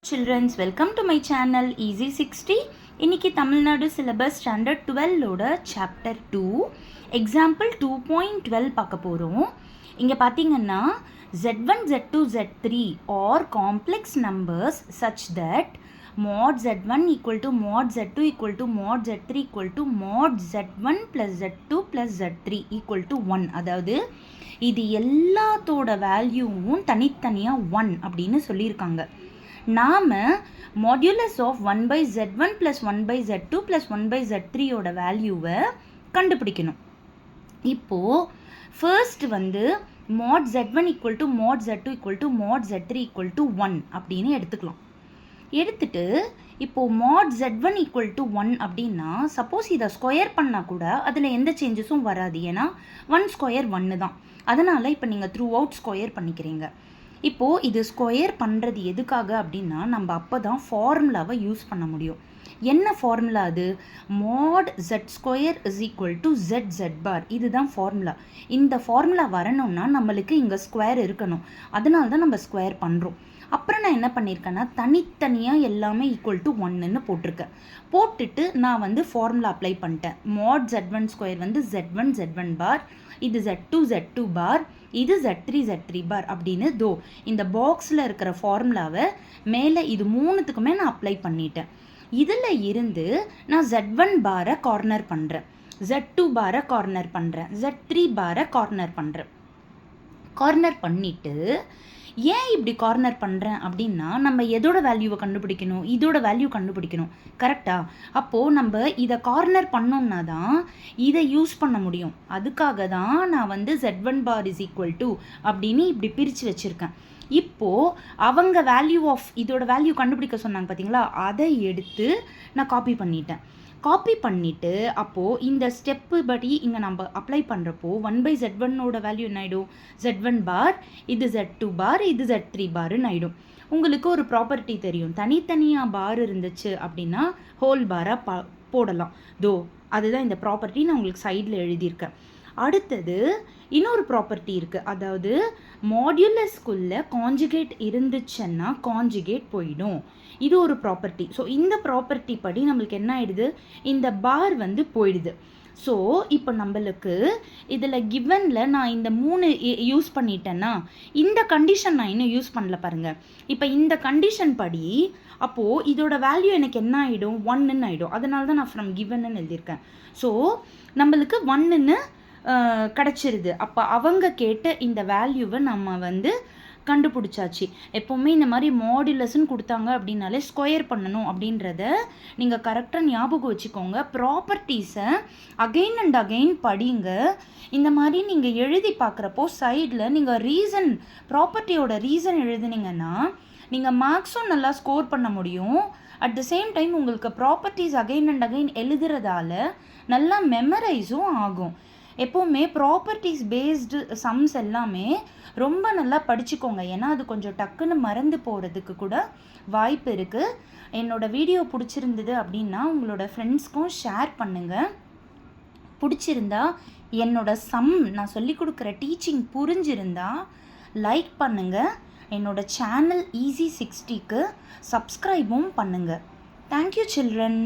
Children's, welcome to my channel Easy 60. இன்னைக்கு தமிழ்நாடு syllabus standard 12ஓட சாப்டர் 2 எக்ஸாம்பிள் 2.12 பார்க்க போகிறோம். இங்கே பார்த்தீங்கன்னா z1, z2, z3 are complex numbers such that mod z1 equal to mod z2 equal to mod z3 equal to mod z1 plus z2 plus z3 equal to 1. அதாவது இது எல்லாத்தோட வேல்யூவும் தனித்தனியாக 1 அப்படின்னு சொல்லியிருக்காங்க. நாம் modulus of 1 by z1 plus 1 by z2 plus 1 by z3 ஓட வேல்யூவை கண்டுபிடிக்கணும். இப்போது ஃபர்ஸ்ட் வந்து mod z1 equal to mod z2 equal to mod z3 equal to 1 அப்படின்னு எடுத்துக்கலாம். எடுத்துட்டு இப்போது mod z1 equal to 1 அப்படின்னா சப்போஸ் இதை ஸ்கொயர் பண்ணால் கூட அதில் எந்த சேஞ்சஸும் வராது. ஏன்னா 1 ஸ்கொயர் 1 தான். அதனால் இப்போ நீங்கள் த்ரூ அவுட் ஸ்கொயர் பண்ணிக்கிறீங்க. இப்போது இது ஸ்கொயர் பண்ணுறது எதுக்காக அப்படின்னா நம்ம அப்போ தான் ஃபார்முலாவை யூஸ் பண்ண முடியும். என்ன ஃபார்முலா அது? mod z square is equal to z பார். இதுதான் ஃபார்முலா. இந்த ஃபார்முலா வரணும்னா நம்மளுக்கு இங்கே ஸ்கொயர் இருக்கணும். அதனால தான் நம்ம ஸ்கொயர் பண்ணுறோம். அப்புறம் நான் என்ன பண்ணியிருக்கேன்னா தனித்தனியாக எல்லாமே ஈக்குவல் டு 1ன்னு போட்டிருக்கேன். போட்டுட்டு நான் வந்து ஃபார்முலா அப்ளை பண்ணிட்டேன். mod z1 ஸ்கொயர் வந்து z1 பார், இது z2 பார், இது z3 பார் அப்படின்னு இந்த பாக்ஸில் இருக்கிற ஃபார்முலாவை மேலே இது மூணுத்துக்குமே நான் அப்ளை பண்ணிட்டேன். இதில் இருந்து நான் z1 பாரை கார்னர் பண்ணுறேன், z2 பாரை கார்னர் பண்ணுறேன், z3 பாரை கார்னர் பண்ணுறேன். கார்னர் பண்ணிவிட்டு ஏன் இப்படி கார்னர் பண்ணுறேன் அப்படின்னா நம்ம எதோட வேல்யூவை கண்டுபிடிக்கணும்? இதோட வேல்யூ கண்டுபிடிக்கணும். கரெக்டாக? அப்போது நம்ம இதை கார்னர் பண்ணோம்னா தான் இதை யூஸ் பண்ண முடியும். அதுக்காக தான் நான் வந்து z1 bar is equal to அப்படின்னு இப்படி பிரித்து வச்சுருக்கேன். இப்போது அவங்க வேல்யூ ஆஃப் இதோட வேல்யூ கண்டுபிடிக்க சொன்னாங்க பார்த்தீங்களா, அதை எடுத்து நான் காப்பி பண்ணிட்டேன். காப்பி பண்ணிவிட்டு அப்போது இந்த ஸ்டெப்பு படி இங்கே நம்ம அப்ளை பண்ணுறப்போ 1 by z1ஓட வேல்யூ என்ன ஆகிடும்? z1 பார், இது z2 பார், இது z3 பாருன்னு ஆகிடும். உங்களுக்கு ஒரு ப்ராப்பர்ட்டி தெரியும், தனித்தனியாக பார் இருந்துச்சு அப்படின்னா ஹோல் பாராக போடலாம். அதுதான் இந்த ப்ராப்பர்ட்டி நான் உங்களுக்கு சைடில் எழுதியிருக்கேன். அடுத்தது இன்னொரு ப்ராப்பர்ட்டி இருக்குது. அதாவது மாடுலஸ்குள்ளே காஞ்சுகேட் இருந்துச்சுன்னா காஞ்சுகேட் போயிடும். இது ஒரு ப்ராப்பர்ட்டி. ஸோ இந்த ப்ராப்பர்ட்டி படி நம்மளுக்கு என்ன ஆகிடுது? இந்த பார் வந்து போயிடுது. ஸோ இப்போ நம்மளுக்கு இதில் கிவனில் நான் இந்த 3 யூஸ் பண்ணிட்டேன்னா இந்த கண்டிஷன் நான் இன்னும் யூஸ் பண்ணல பாருங்கள். இப்போ இந்த கண்டிஷன் படி அப்போது இதோட வேல்யூ எனக்கு என்ன ஆகிடும்? 1ன்னு ஆகிடும். அதனால தான் நான் ஃப்ரம் கிவன்னு எழுதியிருக்கேன். ஸோ நம்மளுக்கு 1ன்னு கிடச்சிருது. அப்போ அவங்க கேட்ட இந்த வேல்யூவை நம்ம வந்து கண்டுபிடிச்சாச்சு. எப்போவுமே இந்த மாதிரி மாடுலஸ்ன்னு கொடுத்தாங்க அப்படின்னாலே ஸ்கொயர் பண்ணணும் அப்படின்றத நீங்கள் கரெக்டாக ஞாபகம் வச்சுக்கோங்க. ப்ராப்பர்ட்டிஸை அகெயின் அண்ட் அகெயின் படிங்க. இந்த மாதிரி நீங்கள் எழுதி பார்க்குறப்போ சைடில் நீங்கள் ரீசன், ப்ராப்பர்ட்டியோட ரீசன் எழுதுனீங்கன்னா நீங்கள் மார்க்ஸும் நல்லா ஸ்கோர் பண்ண முடியும். அட் த சேம் டைம் உங்களுக்கு ப்ராப்பர்ட்டிஸ் அகெயின் அண்ட் அகெயின் எழுதுறதால நல்லா மெமரைஸும் ஆகும். எப்போவுமே ப்ராப்பர்ட்டிஸ் பேஸ்டு சம்ஸ் எல்லாமே ரொம்ப நல்லா படிச்சுக்கோங்க. ஏன்னா அது கொஞ்சம் டக்குன்னு மறந்து போகிறதுக்கு கூட வாய்ப்பு இருக்குது. என்னோடய வீடியோ பிடிச்சிருந்தது அப்படின்னா உங்களோட ஃப்ரெண்ட்ஸ்க்கும் ஷேர் பண்ணுங்கள். பிடிச்சிருந்தா என்னோட நான் சொல்லி கொடுக்குற டீச்சிங் புரிஞ்சிருந்தா லைக் பண்ணுங்கள். என்னோடய சேனல் ஈஸி 60க்கு சப்ஸ்கிரைபும் பண்ணுங்கள். Thank you children.